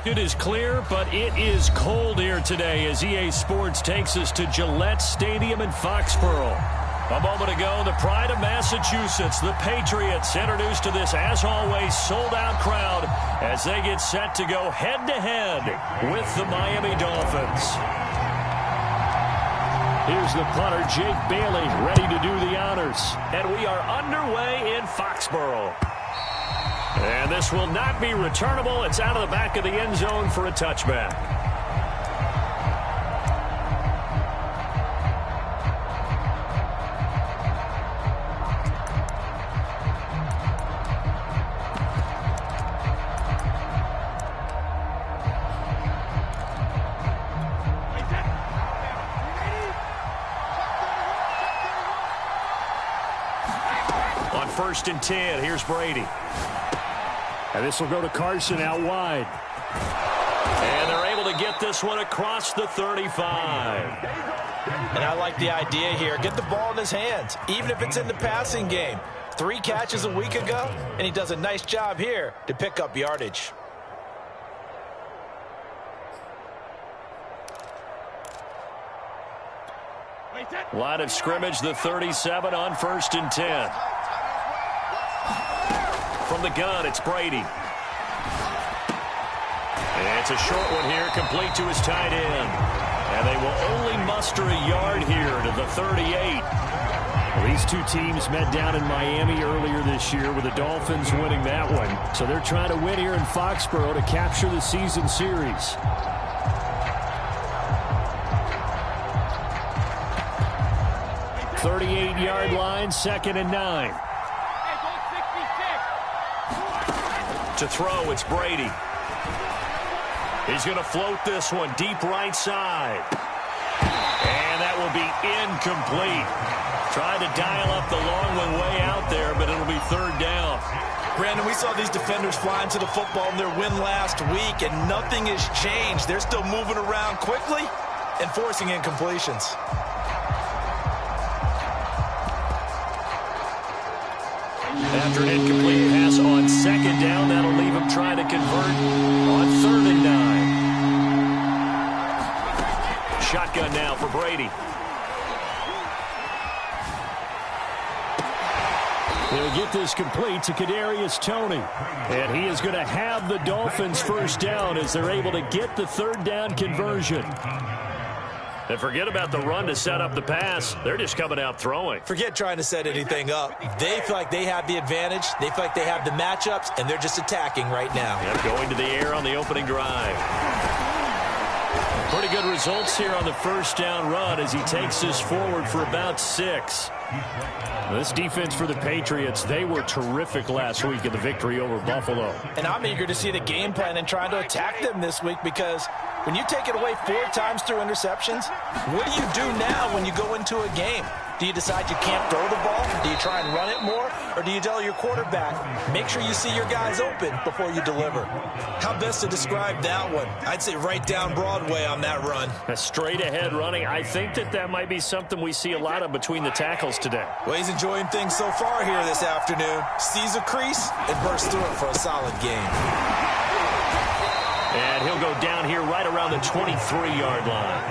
It is clear, but it is cold here today as EA Sports takes us to Gillette Stadium in Foxborough. A moment ago, the pride of Massachusetts, the Patriots, introduced to this, as always, sold-out crowd as they get set to go head-to-head with the Miami Dolphins. Here's the punter, Jake Bailey, ready to do the honors. And we are underway in Foxborough. And this will not be returnable. It's out of the back of the end zone for a touchback. On 1st and 10, here's Brady. And this will go to Carson out wide. And they're able to get this one across the 35. And I like the idea here. Get the ball in his hands, even if it's in the passing game. 3 catches a week ago, and he does a nice job here to pick up yardage. Line of scrimmage, the 37 on 1st and 10. From the gun, it's Brady. And it's a short one here, complete to his tight end. And they will only muster a yard here to the 38. Well, these two teams met down in Miami earlier this year with the Dolphins winning that one. So they're trying to win here in Foxborough to capture the season series. "38-yard line, 2nd and 9. To throw, it's Brady. He's going to float this one deep right side. And that will be incomplete. Trying to dial up the long one way out there, but it'll be 3rd down. Brandon, we saw these defenders flying to the football in their win last week, and nothing has changed. They're still moving around quickly and forcing incompletions. After an incomplete pass on 2nd down, that'll leave him trying to convert on 3rd and 9. Shotgun now for Brady. They'll get this complete to Kadarius Toney. And he is going to have the Dolphins' 1st down as they're able to get the 3rd down conversion. And forget about the run to set up the pass. They're just coming out throwing. Forget trying to set anything up. They feel like they have the advantage. They feel like they have the matchups, and they're just attacking right now. Yep, going to the air on the opening drive. Pretty good results here on the 1st down run as he takes this forward for about 6. This defense for the Patriots, they were terrific last week in the victory over Buffalo. And I'm eager to see the game plan and trying to attack them this week, because when you take it away 4 times through interceptions, what do you do now when you go into a game? Do you decide you can't throw the ball? Do you try and run it more? Or do you tell your quarterback, make sure you see your guys open before you deliver? How best to describe that one? I'd say right down Broadway on that run. A straight ahead running. I think that might be something we see a lot of between the tackles today. Well, he's enjoying things so far here this afternoon. Sees a crease and bursts through it for a solid game. And he'll go down here right around the 23-yard line.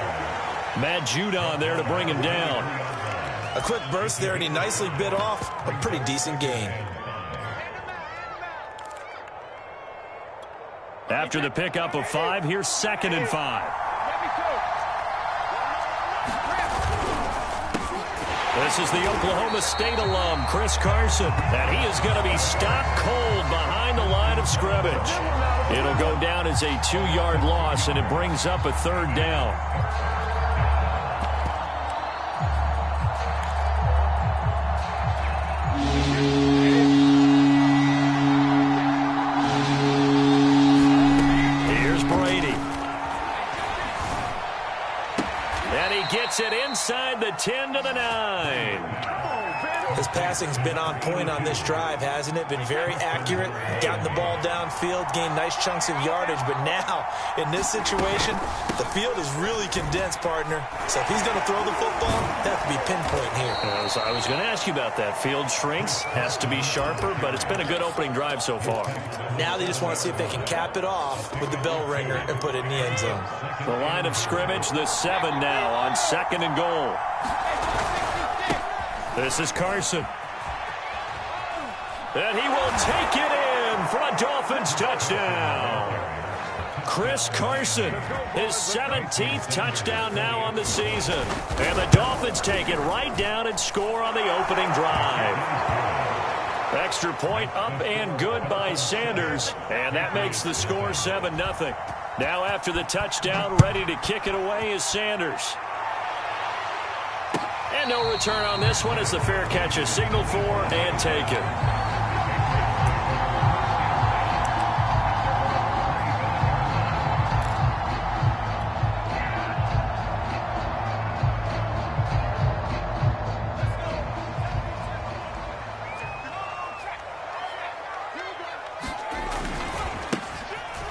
Matt Judon there to bring him down. A quick burst there, and he nicely bit off a pretty decent gain. After the pickup of 5, here's 2nd and 5. This is the Oklahoma State alum, Chris Carson, and he is going to be stopped cold behind the line of scrimmage. It'll go down as a 2-yard loss, and it brings up a 3rd down. Here's Brady. And he gets it inside the 10 to the 9. His passing's been on point on this drive, hasn't it? Been very accurate, gotten the ball downfield, gained nice chunks of yardage. But now, in this situation, the field is really condensed, partner. So if he's going to throw the football, that could be pinpoint here. So I was going to ask you about that. Field shrinks, has to be sharper, but it's been a good opening drive so far. Now they just want to see if they can cap it off with the bell ringer and put it in the end zone. The line of scrimmage, the 7 now on 2nd and goal. This is Carson. And he will take it in for a Dolphins touchdown. Chris Carson, his 17th touchdown now on the season. And the Dolphins take it right down and score on the opening drive. Extra point up and good by Sanders. And that makes the score 7-0. Now after the touchdown, ready to kick it away is Sanders. And no return on this one as the fair catch is signaled for and taken.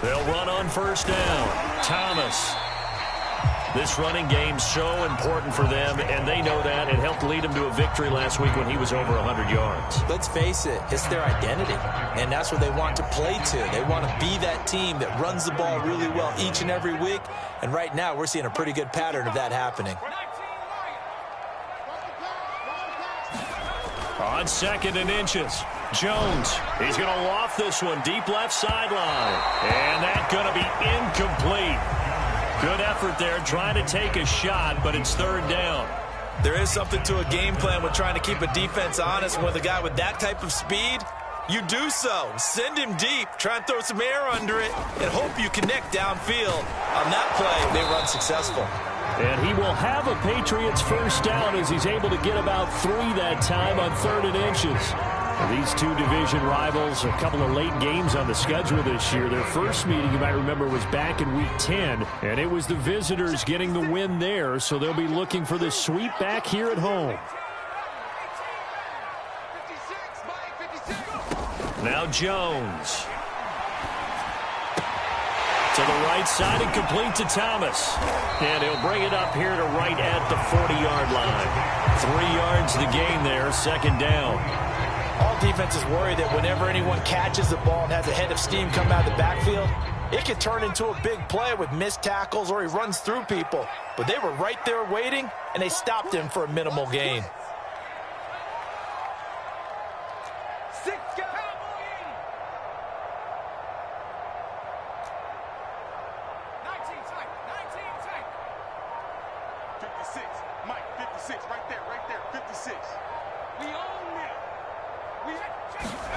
They'll run on first down. Thomas. This running game's so important for them, and they know that. It helped lead them to a victory last week when he was over 100 yards. Let's face it, it's their identity, and that's what they want to play to. They want to be that team that runs the ball really well each and every week, and right now we're seeing a pretty good pattern of that happening. On 2nd and inches, Jones. He's going to loft this one deep left sideline, and that's going to be incomplete. Good effort there, trying to take a shot, but it's 3rd down. There is something to a game plan with trying to keep a defense honest. With a guy with that type of speed, you do so. Send him deep, try and throw some air under it, and hope you connect downfield. On that play, they run successful. And he will have a Patriots first down as he's able to get about 3 that time on 3rd and inches. These two division rivals, a couple of late games on the schedule this year. Their first meeting, you might remember, was back in Week 10, and it was the visitors getting the win there, so they'll be looking for the sweep back here at home. Now Jones. To the right side and complete to Thomas. And he'll bring it up here to right at the 40-yard line. 3 yards the gain there, 2nd down. All defenses worry that whenever anyone catches the ball and has a head of steam come out of the backfield, it could turn into a big play with missed tackles or he runs through people. But they were right there waiting, and they stopped him for a minimal gain.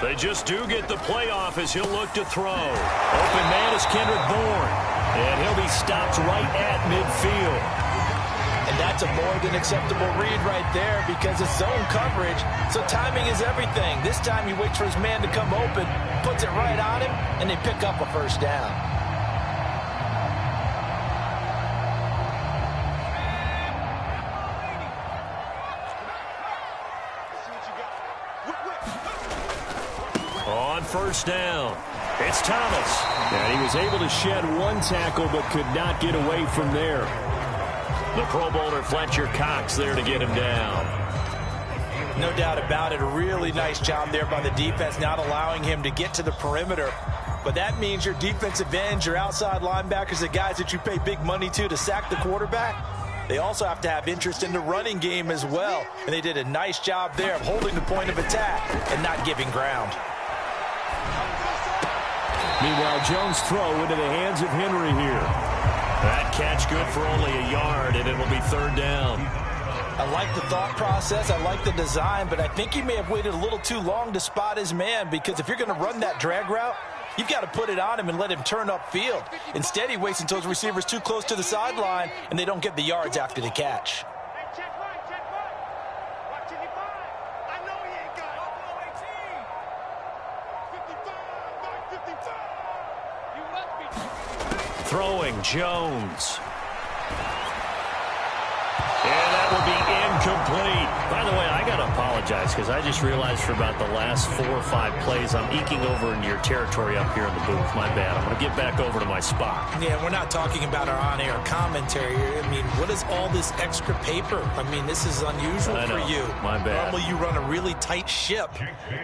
They just do get the playoff as he'll look to throw. Open man is Kendrick Bourne. And he'll be stopped right at midfield. And that's a more than acceptable read right there because it's zone coverage, so timing is everything. This time he waits for his man to come open, puts it right on him, and they pick up a first down. On first down, it's Thomas. And he was able to shed 1 tackle but could not get away from there. The Pro Bowler Fletcher Cox there to get him down. No doubt about it. A really nice job there by the defense, not allowing him to get to the perimeter. But that means your defensive ends, your outside linebackers, the guys that you pay big money to sack the quarterback, they also have to have interest in the running game as well. And they did a nice job there of holding the point of attack and not giving ground. Meanwhile, Jones' throw into the hands of Henry here. That catch good for only a yard, and it'll be 3rd down. I like the thought process. I like the design, but I think he may have waited a little too long to spot his man because if you're going to run that drag route, you've got to put it on him and let him turn upfield. Instead, he waits until his receiver's too close to the sideline, and they don't get the yards after the catch. Throwing Jones. And that will be incomplete. By the way, I got to apologize. apologize because I just realized for about the last 4 or 5 plays I'm eking over into your territory up here in the booth. My bad. I'm going to get back over to my spot. Yeah, we're not talking about our on-air commentary here. I mean, what is all this extra paper? I mean, this is unusual for you. My bad. Normally you run a really tight ship.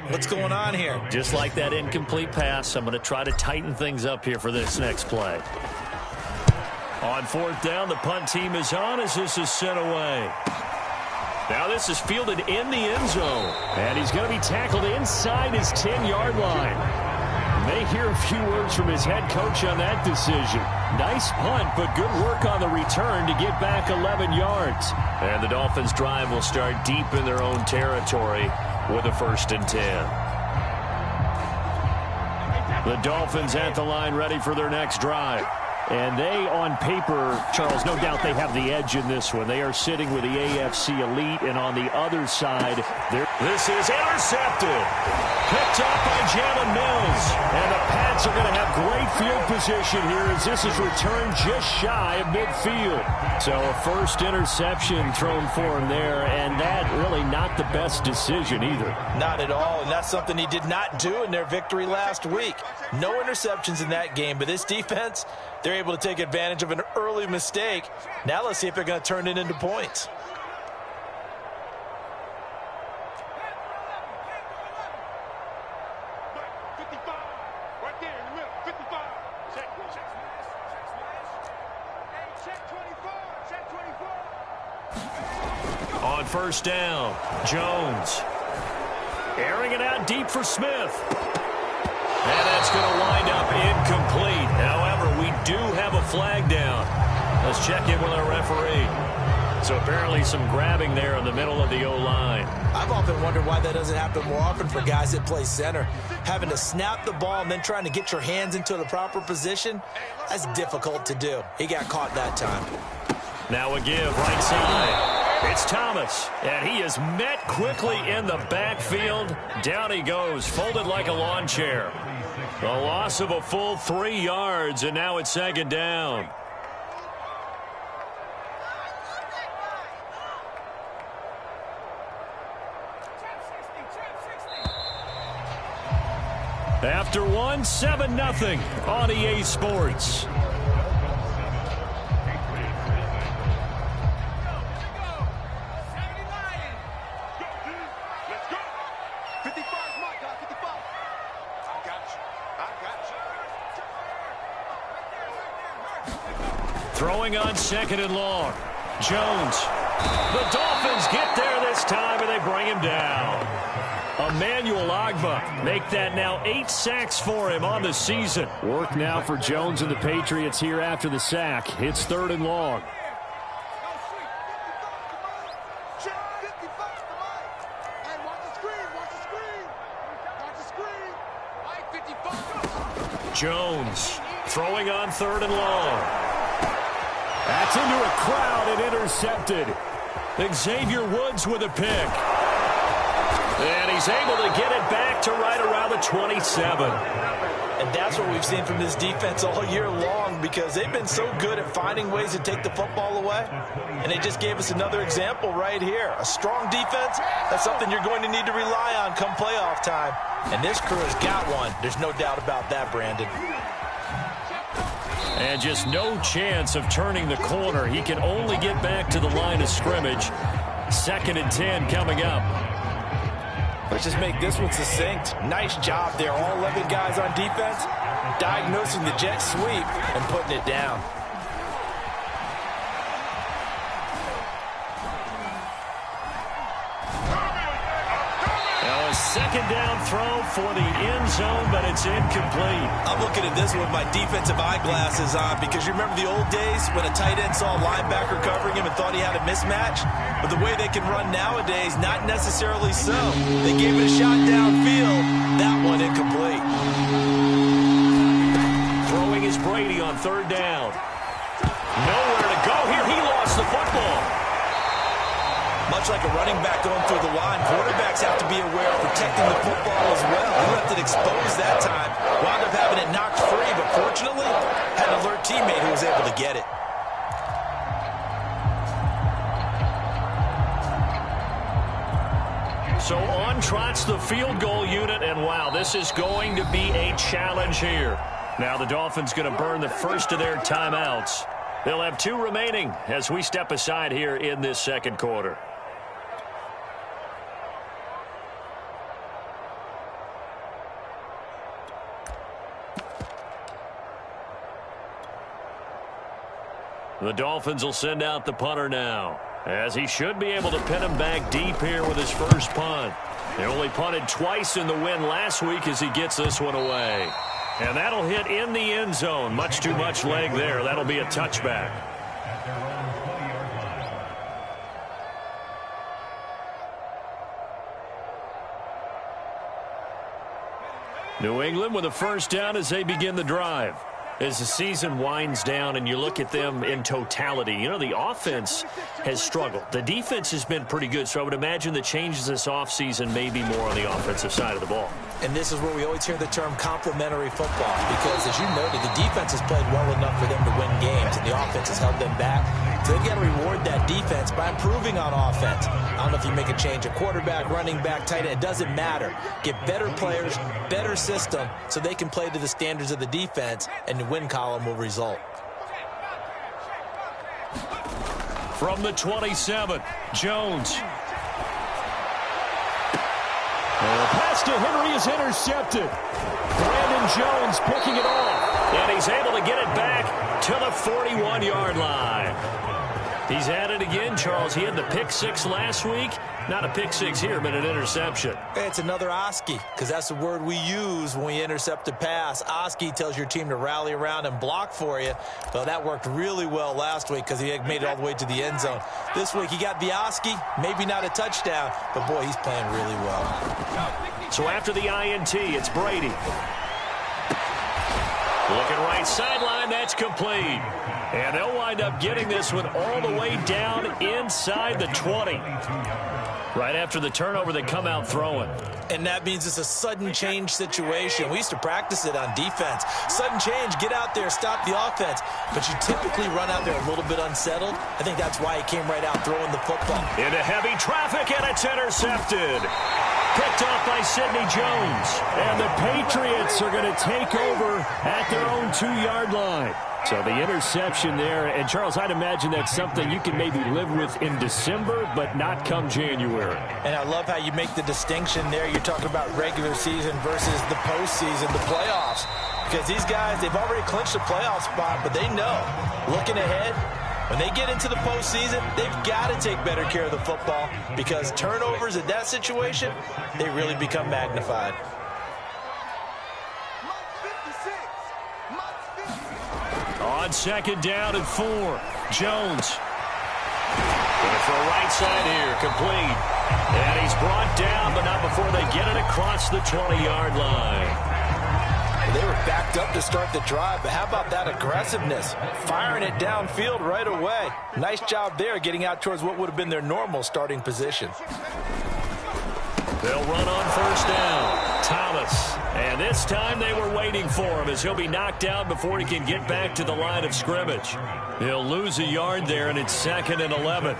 What's going on here? Just like that incomplete pass, I'm going to try to tighten things up here for this next play. On 4th down, the punt team is on as this is sent away. Now this is fielded in the end zone. And he's going to be tackled inside his 10-yard line. May hear a few words from his head coach on that decision. Nice punt, but good work on the return to get back 11 yards. And the Dolphins' drive will start deep in their own territory with a 1st and 10. The Dolphins at the line ready for their next drive. And they, on paper, Charles, no doubt they have the edge in this one. They are sitting with the AFC elite, and on the other side, this is intercepted. Picked up by Jalen Mills. And the Pats are going to have great field position here as this is returned just shy of midfield. So a first interception thrown for him there, and that really not the best decision either. Not at all, and that's something he did not do in their victory last week. No interceptions in that game, but this defense, they're able to take advantage of an early mistake. Now let's see if they're going to turn it into points. On 1st down, Jones. Airing it out deep for Smith. And that's going to wind up incomplete. However, we do have a flag down. Let's check in with our referee. So apparently some grabbing there in the middle of the O-line. I've often wondered why that doesn't happen more often for guys that play center. Having to snap the ball and then trying to get your hands into the proper position, that's difficult to do. He got caught that time. Now a give right side. It's Thomas, and he is met quickly in the backfield. Down he goes, folded like a lawn chair. A loss of a full 3 yards, and now it's 2nd down. After 7-0 on EA Sports. Throwing on 2nd and long. Jones. The Dolphins get there this time, and they bring him down. Emmanuel Ogbah make that now 8 sacks for him on the season. Work now for Jones and the Patriots here after the sack. It's 3rd and long. Jones throwing on 3rd and long. That's into a crowd and intercepted. Xavier Woods with a pick. And he's able to get it back to right around the 27. And that's what we've seen from this defense all year long, because they've been so good at finding ways to take the football away. And they just gave us another example right here. A strong defense, that's something you're going to need to rely on come playoff time. And this crew has got one. There's no doubt about that, Brandon. And just no chance of turning the corner. He can only get back to the line of scrimmage. 2nd and 10 coming up. Let's just make this one succinct. Nice job there. All 11 guys on defense diagnosing the jet sweep and putting it down. Now a 2nd down throw for the end zone, but it's incomplete. I'm looking at this with my defensive eyeglasses on, because you remember the old days when a tight end saw a linebacker covering him and thought he had a mismatch? But the way they can run nowadays, not necessarily so. They gave it a shot downfield. That one incomplete. Throwing is Brady on 3rd down. Nowhere to go here. He lost the football. Much like a running back going through the line, quarterbacks have to be aware of protecting the football as well. He left it exposed that time. Wound up having it knocked free, but fortunately, had an alert teammate who was able to get it. So on trots the field goal unit, and wow, this is going to be a challenge here. Now the Dolphins going to burn the first of their timeouts. They'll have 2 remaining as we step aside here in this second quarter. The Dolphins will send out the punter now, as he should be able to pin him back deep here with his first punt. They only punted twice in the win last week as he gets this one away. And that'll hit in the end zone. Much too much leg there. That'll be a touchback. New England with a first down as they begin the drive. As the season winds down and you look at them in totality, you know, the offense has struggled. The defense has been pretty good, so I would imagine the changes this offseason may be more on the offensive side of the ball. And this is where we always hear the term complementary football, because as you noted, the defense has played well enough for them to win games, and the offense has held them back. So they've got to reward that defense by improving on offense. I don't know if you make a change at quarterback, running back, tight end. It doesn't matter. Get better players, better system, so they can play to the standards of the defense, and the win column will result. From the 27, Jones. The pass to Henry is intercepted. Brandon Jones picking it off. And he's able to get it back to the 41-yard line. He's at it again, Charles. He had the pick 6 last week. Not a pick 6 here, but an interception. It's another Oski, because that's the word we use when we intercept a pass. Oski tells your team to rally around and block for you. Well, that worked really well last week because he made it all the way to the end zone. This week he got the Oski, maybe not a touchdown, but boy, he's playing really well. So after the INT, it's Brady. Looking right sideline, that's complete. And they'll wind up getting this one all the way down inside the 20. Right after the turnover, they come out throwing. And that means it's a sudden change situation. We used to practice it on defense. Sudden change, get out there, stop the offense. But you typically run out there a little bit unsettled. I think that's why he came right out throwing the football. Into heavy traffic, and it's intercepted. Picked off by Sidney Jones. And the Patriots are going to take over at their own 2-yard line. So the interception there, and Charles, I'd imagine that's something you can maybe live with in December, but not come January. And I love how you make the distinction there. You're talking about regular season versus the postseason, the playoffs. Because these guys, they've already clinched a playoff spot, but they know, looking ahead, when they get into the postseason, they've got to take better care of the football, because turnovers in that situation, they really become magnified. On second down and 4, Jones. Going for a right side here, complete. And he's brought down, but not before they get it across the 20-yard line. They were backed up to start the drive, but how about that aggressiveness? Firing it downfield right away. Nice job there, getting out towards what would have been their normal starting position. They'll run on first down. Thomas. And this time they were waiting for him, as he'll be knocked out before he can get back to the line of scrimmage. He'll lose a yard there, and it's 2nd and 11.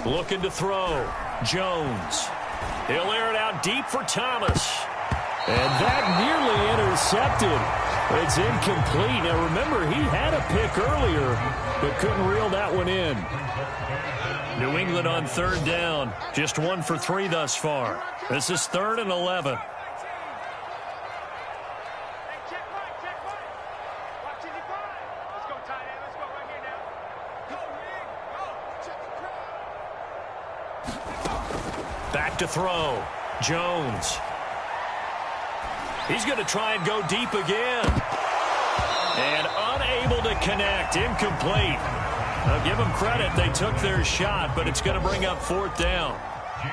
Looking to throw. Jones. He'll air it out deep for Thomas. And that nearly intercepted. It's incomplete. Now, remember, he had a pick earlier, but couldn't reel that one in. New England on third down. Just 1 for 3 thus far. This is 3rd and 11. Back to throw. Jones. He's going to try and go deep again. And unable to connect. Incomplete. Now, give them credit. They took their shot, but it's going to bring up 4th down.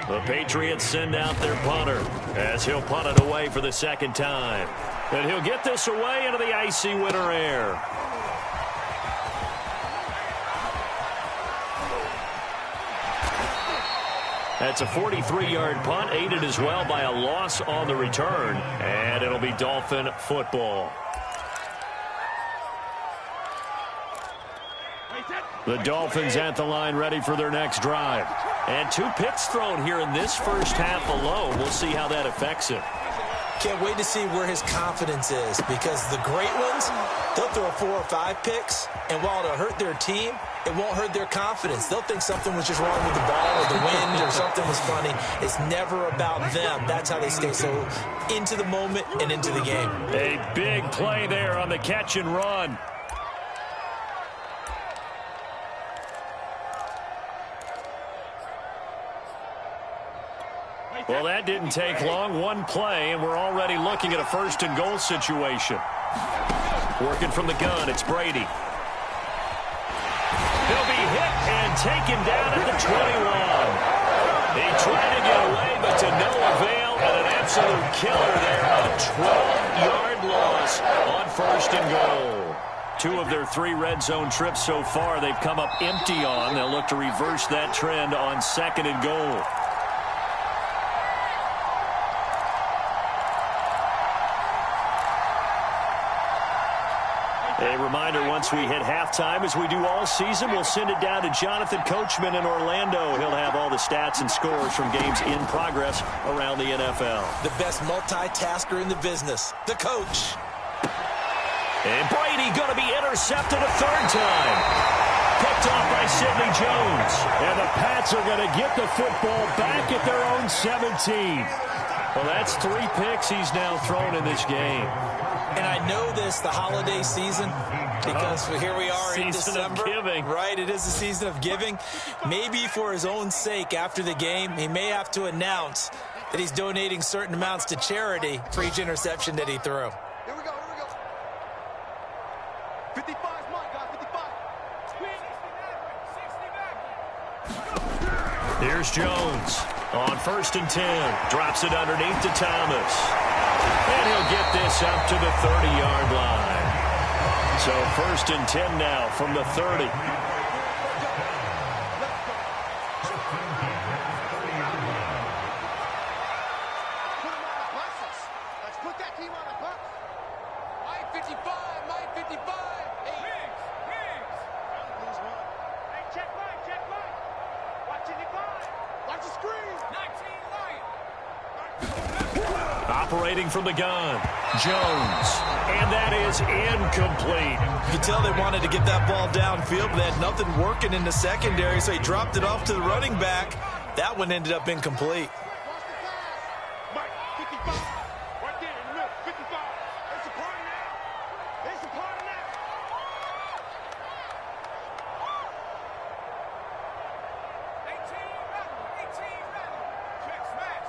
The Patriots send out their punter as he'll punt it away for the 2nd time. And he'll get this away into the icy winter air. That's a 43-yard punt, aided as well by a loss on the return. And it'll be Dolphin football. The Dolphins at the line ready for their next drive. And 2 picks thrown here in this first half alone. We'll see how that affects him. Can't wait to see where his confidence is, because the great ones, they'll throw 4 or 5 picks, and while it'll hurt their team, it won't hurt their confidence. They'll think something was just wrong with the ball or the wind or something was funny. It's never about them. That's how they stay so into the moment and into the game. A big play there on the catch and run. Well, that didn't take long. 1 play, and we're already looking at a 1st and goal situation. Working from the gun, it's Brady. He'll be hit and taken down at the 21. He tried to get away, but to no avail, and an absolute killer there. A 12-yard loss on 1st and goal. 2 of their 3 red zone trips so far they've come up empty on. They'll look to reverse that trend on 2nd and goal. A reminder, once we hit halftime, as we do all season, we'll send it down to Jonathan Coachman in Orlando. He'll have all the stats and scores from games in progress around the NFL. The best multitasker in the business, the coach. And Brady going to be intercepted a 3rd time. Picked off by Sidney Jones. And the Pats are going to get the football back at their own 17. Well, that's 3 picks he's now thrown in this game. And I know this, the holiday season, because here we are in December. Season of giving. Right, it is the season of giving. Maybe for his own sake after the game, he may have to announce that he's donating certain amounts to charity for each interception that he threw. Here we go, here we go. 55 is mine, guys, 55. Here's Jones on 1st and 10. Drops it underneath to Thomas. And he'll get this up to the 30-yard line. So 1st and 10 now from the 30. Let's put that team on the bus. My 55, my 55. Higgs. Lose one. Hey, check line. Watch it, watch the screen. 19 line. Operating from the gun, Jones. And that is incomplete. You can tell they wanted to get that ball downfield, but they had nothing working in the secondary, so he dropped it off to the running back. That one ended up incomplete. Mike, 55. Right there in the middle, 55. It's a party now. It's a party now. Check smash.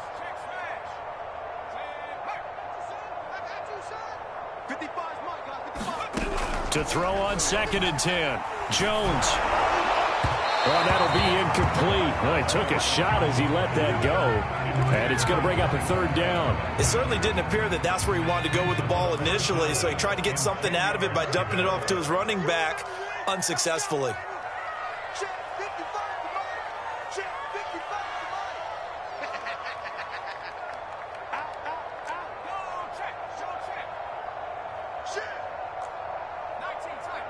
55 is mine, guys, 55. To throw on 2nd and 10. Jones. Well, that'll be incomplete. Well, he took a shot as he let that go. And it's going to bring up a 3rd down. It certainly didn't appear that that's where he wanted to go with the ball initially, so he tried to get something out of it by dumping it off to his running back unsuccessfully. Check 55 to mine. Check 55 to mine. Out. Go check. Show check. Check. 19 tight.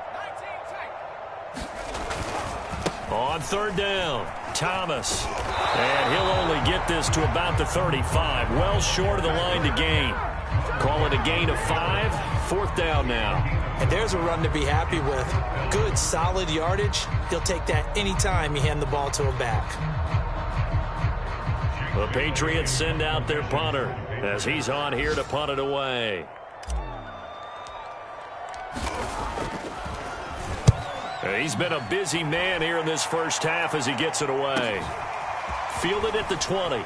On 3rd down, Thomas. And he'll only get this to about the 35. Well short of the line to gain. Call it a gain of 5. 4th down now. And there's a run to be happy with. Good, solid yardage. He'll take that anytime you hand the ball to him back. The Patriots send out their punter as he's on here to punt it away. He's been a busy man here in this first half as he gets it away. Fielded at the 20.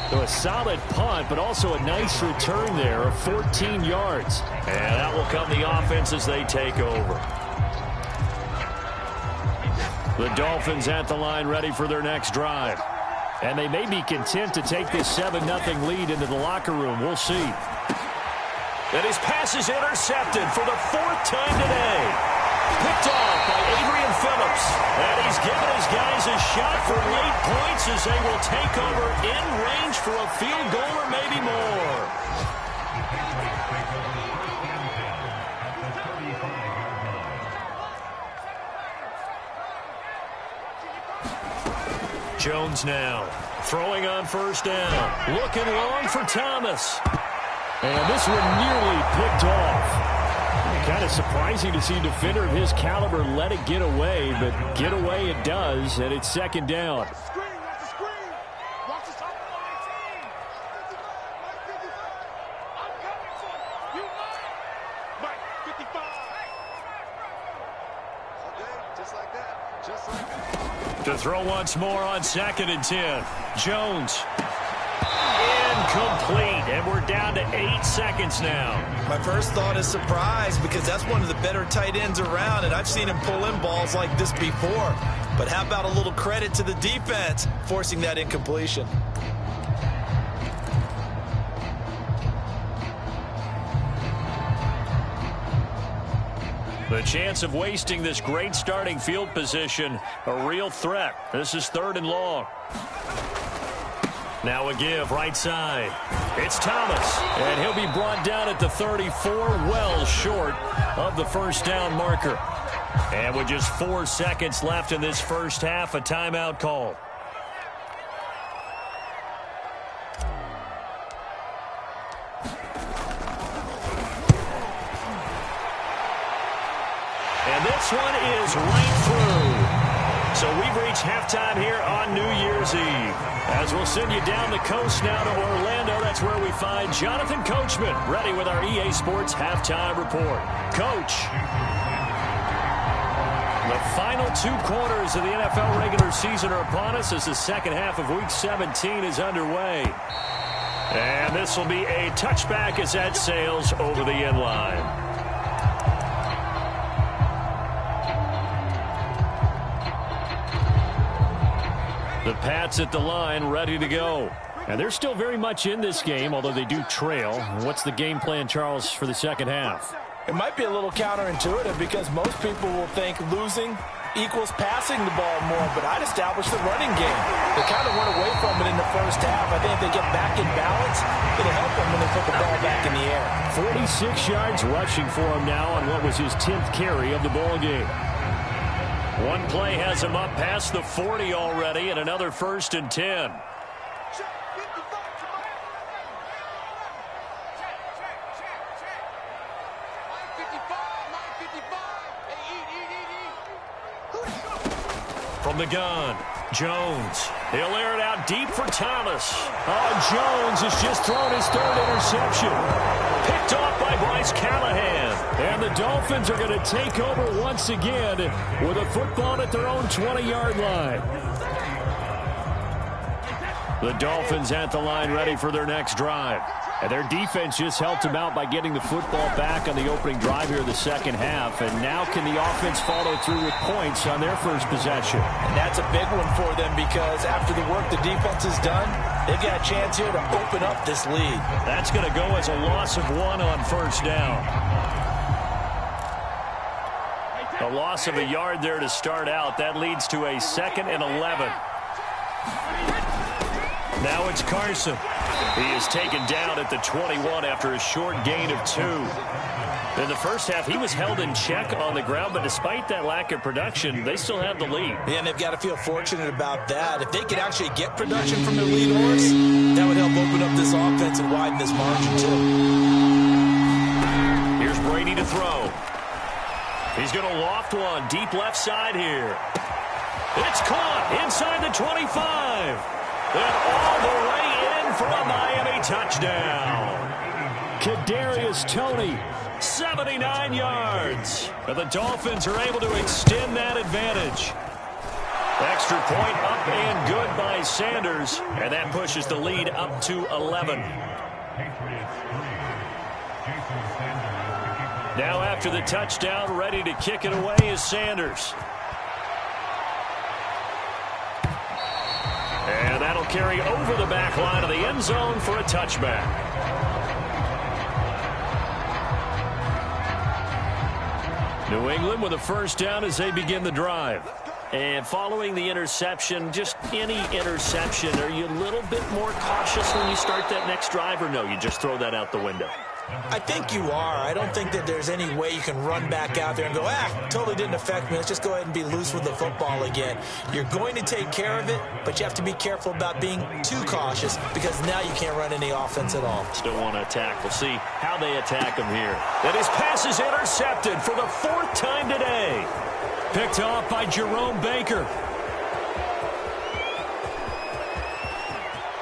So a solid punt, but also a nice return there of 14 yards. And that will come the offense as they take over. The Dolphins at the line ready for their next drive. And they may be content to take this 7-0 lead into the locker room. We'll see. And his pass is intercepted for the 4th time today. Picked off by Adrian Phillips. And he's given his guys a shot for late points as they will take over in range for a field goal or maybe more. Jones now throwing on 1st down. Looking long for Thomas. And this one nearly picked off. Kind of surprising to see a defender of his caliber let it get away, but get away it does, and it's 2nd down. Watch the screen. Watch the top of my team. I'm coming for you. You Mike 55. Okay, just like that. Just like that. To throw once more on 2nd and 10. Jones. Incomplete, and we're down to 8 seconds now. My first thought is surprise because that's one of the better tight ends around, and I've seen him pull in balls like this before. But how about a little credit to the defense forcing that incompletion? The chance of wasting this great starting field position, a real threat. This is 3rd and long. Now a give, right side. It's Thomas, and he'll be brought down at the 34, well short of the 1st down marker. And with just 4 seconds left in this 1st half, a timeout call. And this one is right through. So we've reached halftime here on New Year's Eve. As we'll send you down the coast now to Orlando, that's where we find Jonathan Coachman, ready with our EA Sports Halftime Report. Coach. The final 2 quarters of the NFL regular season are upon us as the 2nd half of Week 17 is underway. And this will be a touchback as that sails over the end line. The Pats at the line, ready to go. And they're still very much in this game, although they do trail. What's the game plan, Charles, for the 2nd half? It might be a little counterintuitive because most people will think losing equals passing the ball more, but I'd establish the running game. They kind of went away from it in the 1st half. I think if they get back in balance, it'll help them when they put the ball back in the air. 46 yards rushing for him now on what was his 10th carry of the ball game. One play has him up past the 40 already, and another 1st and 10. From the gun, Jones. He'll air it out deep for Thomas. Oh, Jones has just thrown his 3rd interception. Picked off by Bryce Callahan. And the Dolphins are going to take over once again with a football at their own 20-yard line. The Dolphins at the line ready for their next drive. And their defense just helped them out by getting the football back on the opening drive here in the 2nd half. And now can the offense follow through with points on their first possession? And that's a big one for them because after the work the defense has done, they've got a chance here to open up this lead. That's going to go as a loss of 1 on 1st down. A loss of a yard there to start out. That leads to a 2nd and 11. Now it's Carson. He is taken down at the 21 after a short gain of 2. In the 1st half, he was held in check on the ground, but despite that lack of production, they still have the lead. Yeah, and they've got to feel fortunate about that. If they could actually get production from their lead horse, that would help open up this offense and widen this margin, too. Here's Brady to throw. He's going to loft one deep left side here. It's caught inside the 25. And all the way in for a Miami touchdown. Kadarius Toney, 79 yards. And the Dolphins are able to extend that advantage. Extra point up and good by Sanders. And that pushes the lead up to 11. Now after the touchdown, ready to kick it away is Sanders. And that'll carry over the back line of the end zone for a touchback. New England with a first down as they begin the drive. And following the interception, just any interception, are you a little bit more cautious when you start that next drive, or no, you just throw that out the window? I think you are. I don't think that there's any way you can run back out there and go, totally didn't affect me. Let's just go ahead and be loose with the football again. You're going to take care of it, but you have to be careful about being too cautious because now you can't run any offense at all. Still want to attack. We'll see how they attack him here. And his pass is intercepted for the 4th time today. Picked off by Jerome Baker.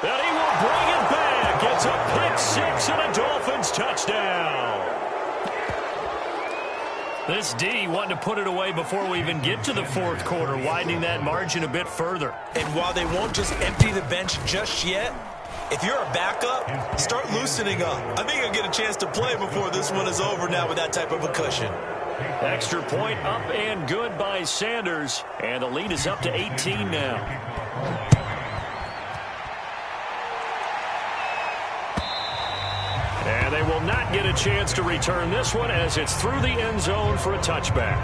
And he will bring it back. It's a pick 6 and a Dolphins touchdown. This D wanted to put it away before we even get to the 4th quarter, widening that margin a bit further. And while they won't just empty the bench just yet, if you're a backup, start loosening up. I think you'll get a chance to play before this one is over now with that type of a cushion. Extra point up and good by Sanders. And the lead is up to 18 now. And they will not get a chance to return this one as it's through the end zone for a touchback.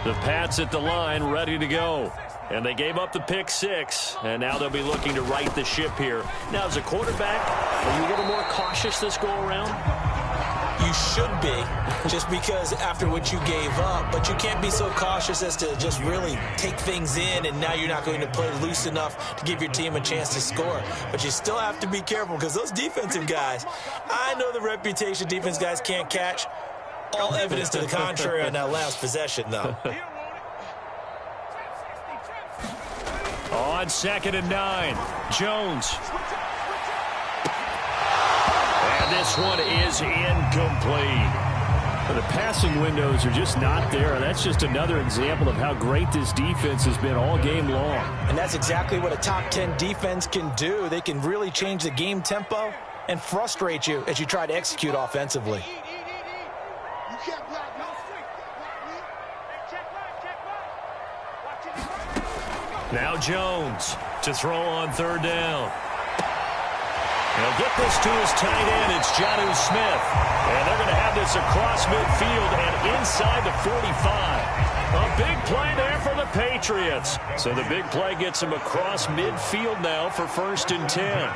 The Pats at the line ready to go. And they gave up the pick 6, and now they'll be looking to right the ship here. Now, as a quarterback, are you a little more cautious this go-around? You should be, just because after what you gave up, but you can't be so cautious as to just really take things in, and now you're not going to play loose enough to give your team a chance to score. But you still have to be careful because those defensive guys, I know the reputation defense guys can't catch. All evidence to the contrary on that last possession, though. On 2nd and 9, Jones. And this one is incomplete. The passing windows are just not there. That's just another example of how great this defense has been all game long. And that's exactly what a top 10 defense can do. They can really change the game tempo and frustrate you as you try to execute offensively. Now Jones to throw on 3rd down. He'll get this to his tight end. It's Jonnu Smith. And they're going to have this across midfield and inside the 45. A big play there for the Patriots. So the big play gets him across midfield now for 1st and 10.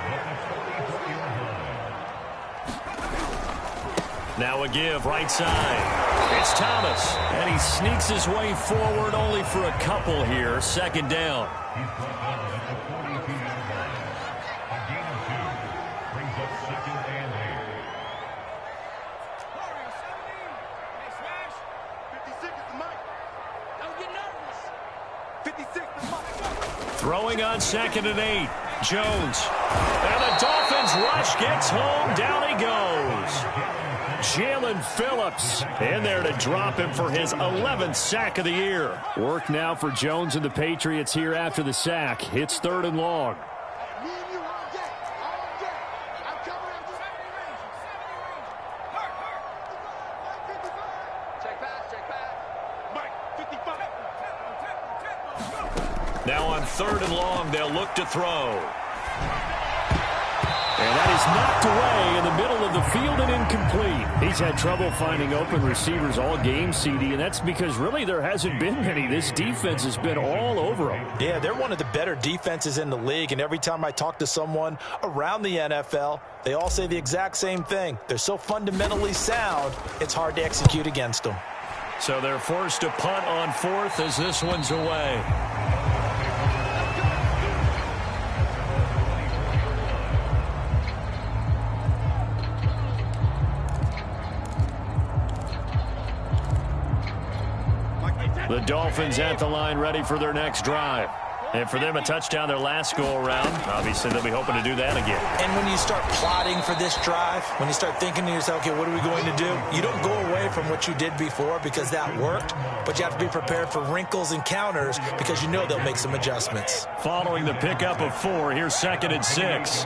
Now a give right side. It's Thomas. And he sneaks his way forward only for a couple here. 2nd down. Throwing on 2nd and 8. Jones. And the Dolphins rush gets home. Down he goes. Jalen Phillips in there to drop him for his 11th sack of the year. Work now for Jones and the Patriots here after the sack. It's 3rd and long. Now on 3rd and long, they'll look to throw. And that is knocked away in the middle of the field and incomplete. He's had trouble finding open receivers all game, CD, and that's because really there hasn't been many. This defense has been all over him. Yeah, they're one of the better defenses in the league, and every time I talk to someone around the NFL, they all say the exact same thing. They're so fundamentally sound, it's hard to execute against them. So they're forced to punt on 4th as this one's away. The Dolphins at the line ready for their next drive. And for them, a touchdown their last go-around. Obviously, they'll be hoping to do that again. And when you start plotting for this drive, when you start thinking to yourself, okay, what are we going to do? You don't go away from what you did before because that worked, but you have to be prepared for wrinkles and counters because you know they'll make some adjustments. Following the pickup of 4, here's 2nd and 6.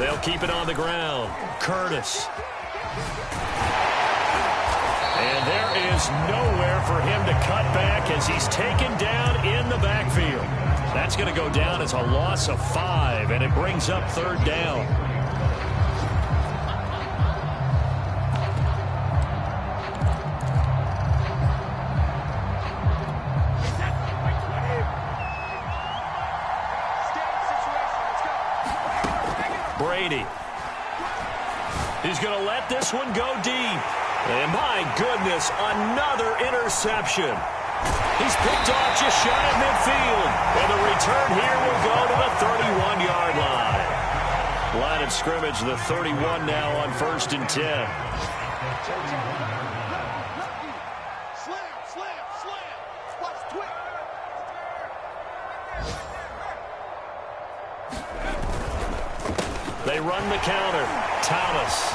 They'll keep it on the ground. Curtis. And there is nowhere for him to cut back as he's taken down in the backfield. That's going to go down as a loss of 5, and it brings up third down. Brady. He's going to let this one go deep. And my goodness, another interception. He's picked off just shy of midfield. And the return here will go to the 31-yard line. Line of scrimmage, the 31 now on 1st and 10. They run the counter. Thomas.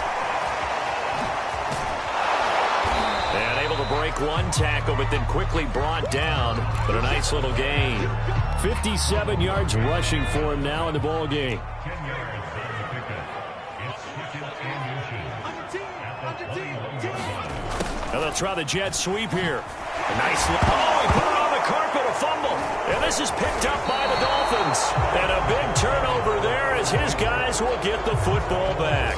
And able to break one tackle, but then quickly brought down. But a nice little gain. 57 yards rushing for him now in the ball game. Now they'll try the jet sweep here. A nice look. Oh, he put it on the carpet, a fumble. And this is picked up by the Dolphins. And a big turnover there as his guys will get the football back.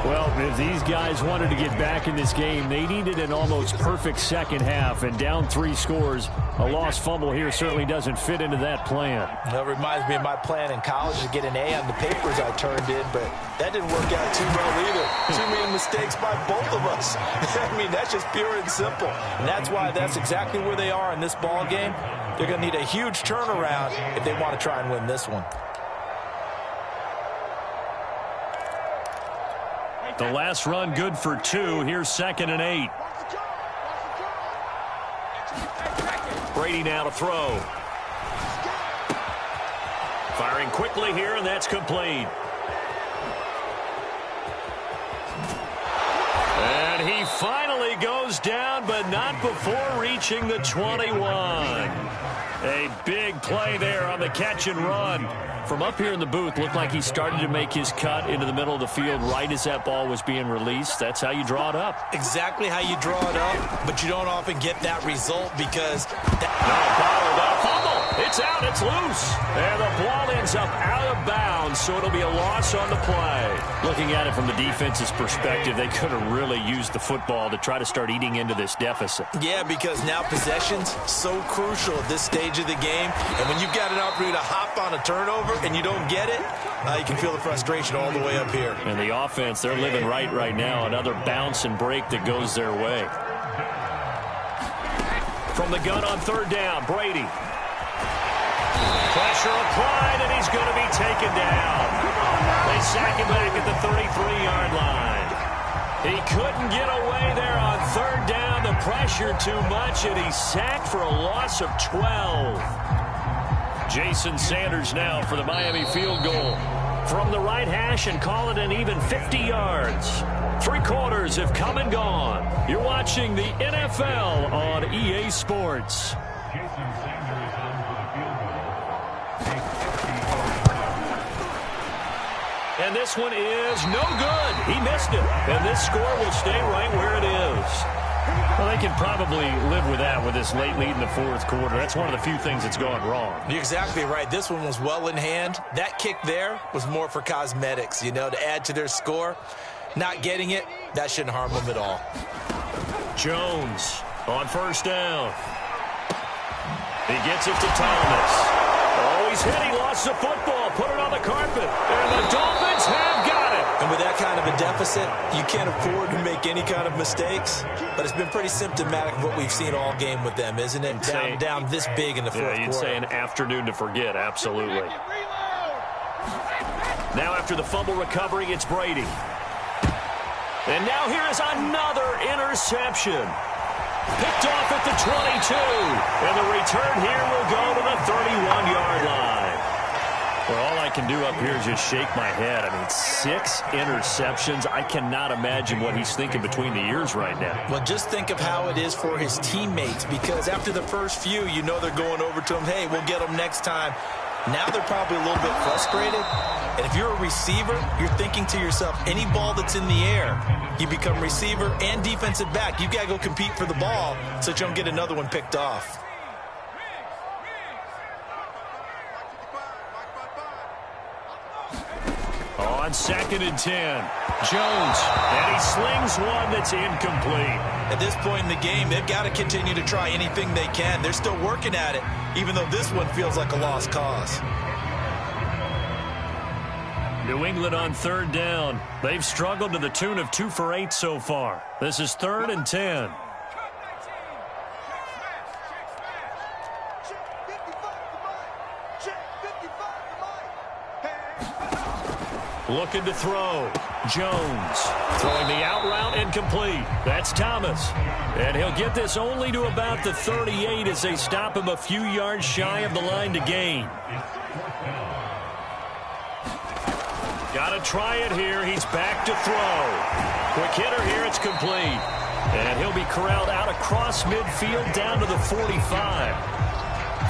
Well, if these guys wanted to get back in this game, they needed an almost perfect second half. And down 3 scores, a lost fumble here certainly doesn't fit into that plan. That reminds me of my plan in college to get an A on the papers I turned in, but that didn't work out too well either. Too many mistakes by both of us. I mean, that's just pure and simple. And that's why that's exactly where they are in this ball game. They're going to need a huge turnaround if they want to try and win this one. The last run good for 2. Here's 2nd and 8. Brady now to throw. Firing quickly here, and that's complete. And he finally goes down, but not before reaching the 21. A big play there on the catch and run. From up here in the booth, looked like he started to make his cut into the middle of the field right as that ball was being released. That's how you draw it up. Exactly how you draw it up, but you don't often get that result because... Fumble. It's out. It's loose. And the ball ends up out of bounds, so it'll be a loss on the play. Looking at it from the defense's perspective, they could have really used the football to try to start eating into this deficit. Yeah, because now possession's so crucial at this stage of the game. And when you've got an opportunity to hop on a turnover and you don't get it, you can feel the frustration all the way up here. And the offense, they're living right now. Another bounce and break that goes their way. From the gun on 3rd down, Brady. Pressure applied, and he's going to be taken down. They sack him back at the 33-yard line. He couldn't get away there on 3rd down. The pressure too much, and he's sacked for a loss of 12. Jason Sanders now for the Miami field goal. From the right hash and call it an even 50 yards. 3 quarters have come and gone. You're watching the NFL on EA Sports. And this one is no good. He missed it. And this score will stay right where it is. Well, they can probably live with that with this late lead in the 4th quarter. That's one of the few things that's gone wrong. You're exactly right. This one was well in hand. That kick there was more for cosmetics, to add to their score. Not getting it, that shouldn't harm them at all. Jones on 1st down. He gets it to Thomas. Oh, he's hit. He lost the football. Put it on the carpet. And the Dolphins have got it. And with that kind of a deficit, you can't afford to make any kind of mistakes. But it's been pretty symptomatic of what we've seen all game with them, isn't it? Down this big in the 4th quarter. You'd say an afternoon to forget, absolutely. Now after the fumble recovery, it's Brady. And now here is another interception. Picked off at the 22. And the return here will go to the 31-yard line. Well, all I can do up here is just shake my head. I mean, 6 interceptions. I cannot imagine what he's thinking between the ears right now. Well, just think of how it is for his teammates, because after the first few, they're going over to him, hey, we'll get them next time. Now they're probably a little bit frustrated. And if you're a receiver, you're thinking to yourself, any ball that's in the air, you become receiver and defensive back. You've got to go compete for the ball so that you don't get another one picked off. on 2nd and 10. Jones, and he slings one that's incomplete. At this point in the game, they've got to continue to try anything they can. They're still working at it, even though this one feels like a lost cause. New England on 3rd down. They've struggled to the tune of 2 for 8 so far. This is 3rd and 10. Looking to throw. Jones throwing the out route incomplete. That's Thomas. And he'll get this only to about the 38 as they stop him a few yards shy of the line to gain. Got to try it here. He's back to throw. Quick hitter here. It's complete. And he'll be corralled out across midfield down to the 45.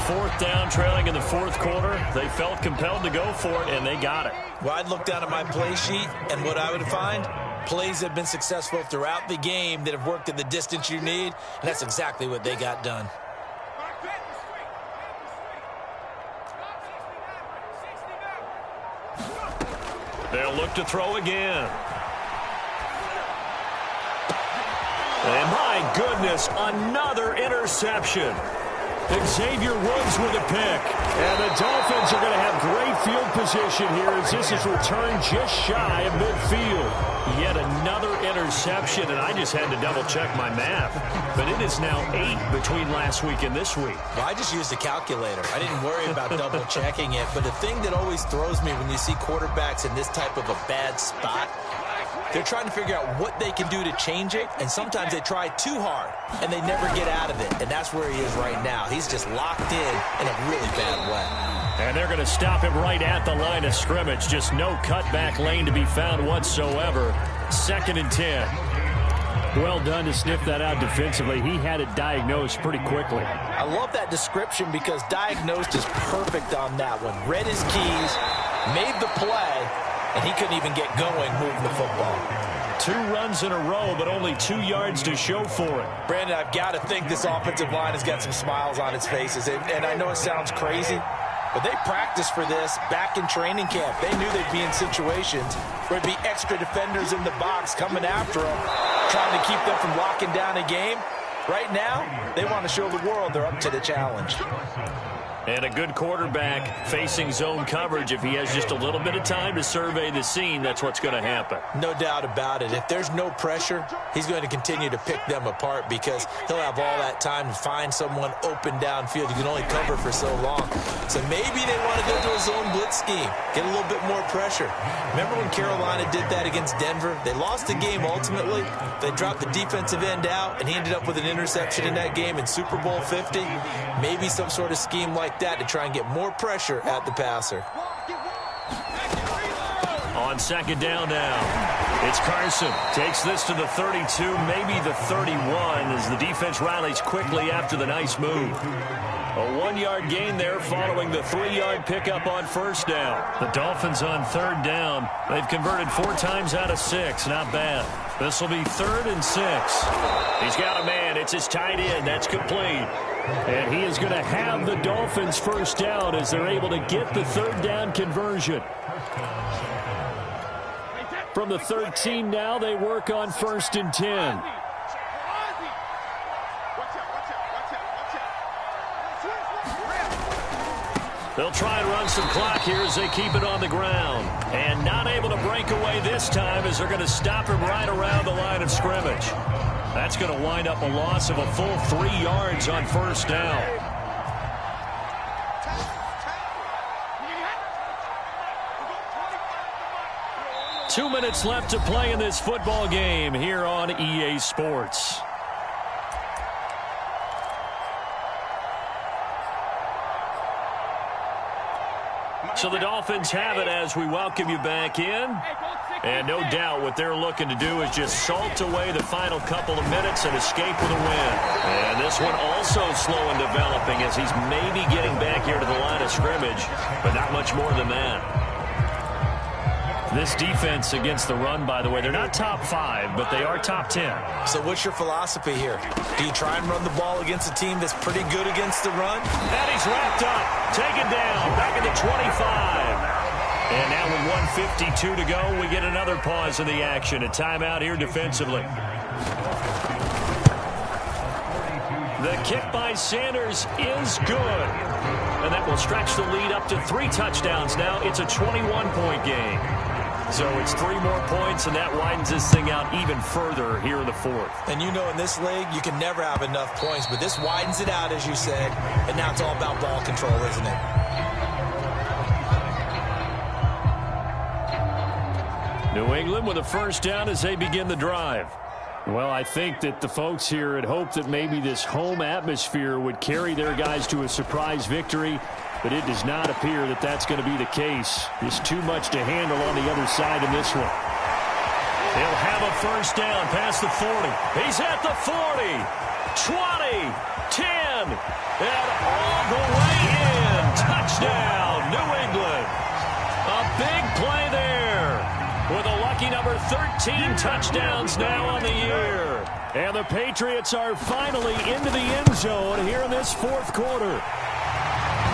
4th down, trailing in the 4th quarter. They felt compelled to go for it, and they got it. Well, I'd look down at my play sheet, and what I would find, plays have been successful throughout the game that have worked at the distance you need, and that's exactly what they got done. They'll look to throw again. And my goodness, another interception. Xavier Woods with a pick. And the Dolphins are going to have great field position here as this is returned just shy of midfield. Yet another interception, and I just had to double-check my math. But it is now 8 between last week and this week. Well, I just used a calculator. I didn't worry about double-checking it. But the thing that always throws me when you see quarterbacks in this type of a bad spot, they're trying to figure out what they can do to change it, and sometimes they try too hard, and they never get out of it. And that's where he is right now. He's just locked in a really bad way. And they're going to stop him right at the line of scrimmage. Just no cutback lane to be found whatsoever. 2nd and 10. Well done to sniff that out defensively. He had it diagnosed pretty quickly. I love that description because diagnosed is perfect on that one. Read his keys, made the play, and he couldn't even get going moving the football. 2 runs in a row, but only 2 yards to show for it. Brandon, I've got to think this offensive line has got some smiles on its faces. And I know it sounds crazy, but they practiced for this back in training camp. They knew they'd be in situations where there'd be extra defenders in the box coming after them, trying to keep them from locking down a game. Right now, they want to show the world they're up to the challenge. And a good quarterback facing zone coverage. If he has just a little bit of time to survey the scene, that's what's going to happen. No doubt about it. If there's no pressure, he's going to continue to pick them apart because he'll have all that time to find someone open downfield. You can only cover for so long. So maybe they want to go to a zone blitz scheme, get a little bit more pressure. Remember when Carolina did that against Denver? They lost the game ultimately. They dropped the defensive end out, and he ended up with an interception in that game in Super Bowl 50. Maybe some sort of scheme like that to try and get more pressure at the passer. On 2nd down now, it's Carson. Takes this to the 32, maybe the 31, as the defense rallies quickly after the nice move. A 1-yard gain there following the 3-yard pickup on 1st down. The Dolphins on 3rd down. They've converted 4 times out of 6. Not bad. This will be 3rd and 6. He's got a man. It's his tight end. That's complete. And he is going to have the Dolphins 1st down as they're able to get the 3rd down conversion. From the 13 now, they work on 1st and 10. They'll try and run some clock here as they keep it on the ground. And not able to break away this time as they're going to stop him right around the line of scrimmage. That's going to wind up a loss of a full 3 yards on 1st down. Two minutes left to play in this football game here on EA Sports. So the Dolphins have it as we welcome you back in. And no doubt what they're looking to do is just salt away the final couple of minutes and escape with a win. And this one also slow in developing as he's maybe getting back here to the line of scrimmage, but not much more than that. This defense against the run, by the way, they're not top 5, but they are top 10. So what's your philosophy here? Do you try and run the ball against a team that's pretty good against the run? And he's wrapped up, taken down, back at the 25. And now with 1:52 to go, we get another pause in the action. A timeout here defensively. The kick by Sanders is good. And that will stretch the lead up to 3 touchdowns now. It's a 21-point game. So it's 3 more points, and that widens this thing out even further here in the 4th. And you know in this league, you can never have enough points, but this widens it out, as you said, and now it's all about ball control, isn't it? New England with a first down as they begin the drive. Well, I think that the folks here had hoped that maybe this home atmosphere would carry their guys to a surprise victory, but it does not appear that that's going to be the case. There's too much to handle on the other side in this one. He'll have a first down past the 40. He's at the 40, 20, 10, and all the way in. Touchdown, New England. A big play there with a lucky number 13 touchdowns now on the year. And the Patriots are finally into the end zone here in this 4th quarter.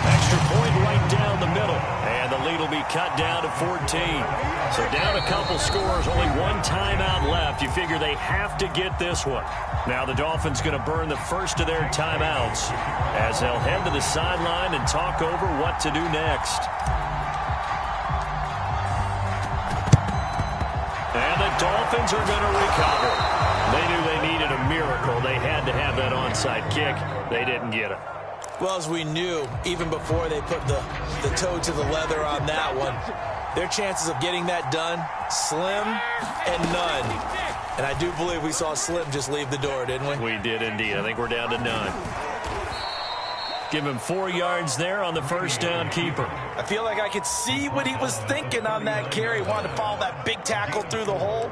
Extra point right down the middle. And the lead will be cut down to 14. So down a couple scores, only 1 timeout left. You figure they have to get this one. Now the Dolphins going to burn the first of their timeouts as they'll head to the sideline and talk over what to do next. And the Dolphins are going to recover. They knew they needed a miracle. They had to have that onside kick. They didn't get it. Well, as we knew, even before they put the toe to the leather on that one, their chances of getting that done, slim and none. And I do believe we saw Slim just leave the door, didn't we? We did indeed. I think we're down to none. Give him 4 yards there on the first down keeper. I feel like I could see what he was thinking on that carry. Wanted to follow that big tackle through the hole.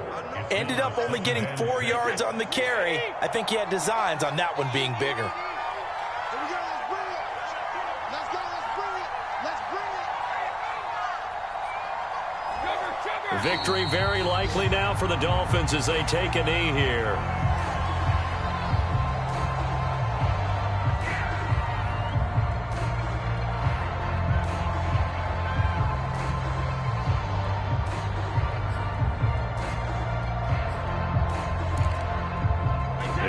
Ended up only getting 4 yards on the carry. I think he had designs on that one being bigger. Victory very likely now for the Dolphins as they take a knee here.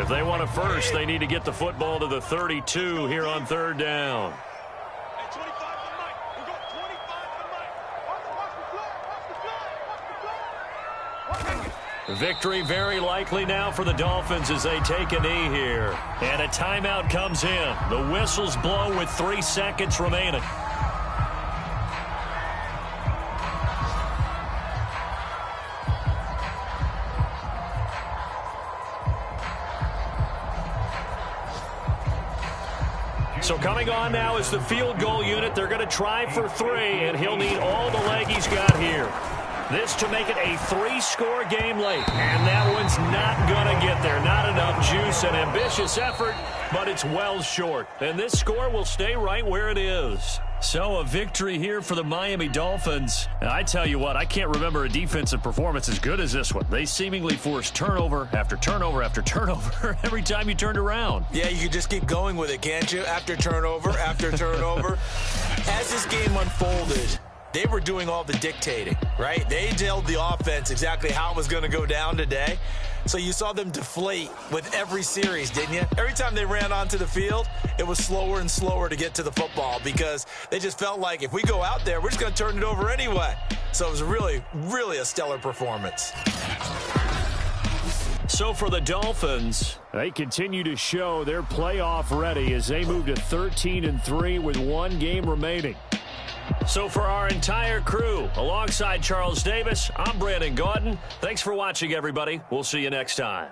If they want a first, they need to get the football to the 32 here on 3rd down. Victory very likely now for the Dolphins as they take a knee here. And a timeout comes in. The whistles blow with 3 seconds remaining. So coming on now is the field goal unit. They're going to try for 3, and he'll need all the leg he's got here. This to make it a 3-score game late. And that one's not going to get there. Not enough juice. An ambitious effort, but it's well short. And this score will stay right where it is. So a victory here for the Miami Dolphins. And I tell you what, I can't remember a defensive performance as good as this one. They seemingly forced turnover after turnover after turnover every time you turned around. Yeah, you could just keep going with it, can't you? After turnover, after turnover. As this game unfolded, they were doing all the dictating, right? They told the offense exactly how it was going to go down today. So you saw them deflate with every series, didn't you? Every time they ran onto the field, it was slower and slower to get to the football because they just felt like if we go out there, we're just going to turn it over anyway. So it was really, really a stellar performance. So for the Dolphins, they continue to show they're playoff ready as they move to 13-3 with 1 game remaining. So for our entire crew, alongside Charles Davis, I'm Brandon Gaudin. Thanks for watching, everybody. We'll see you next time.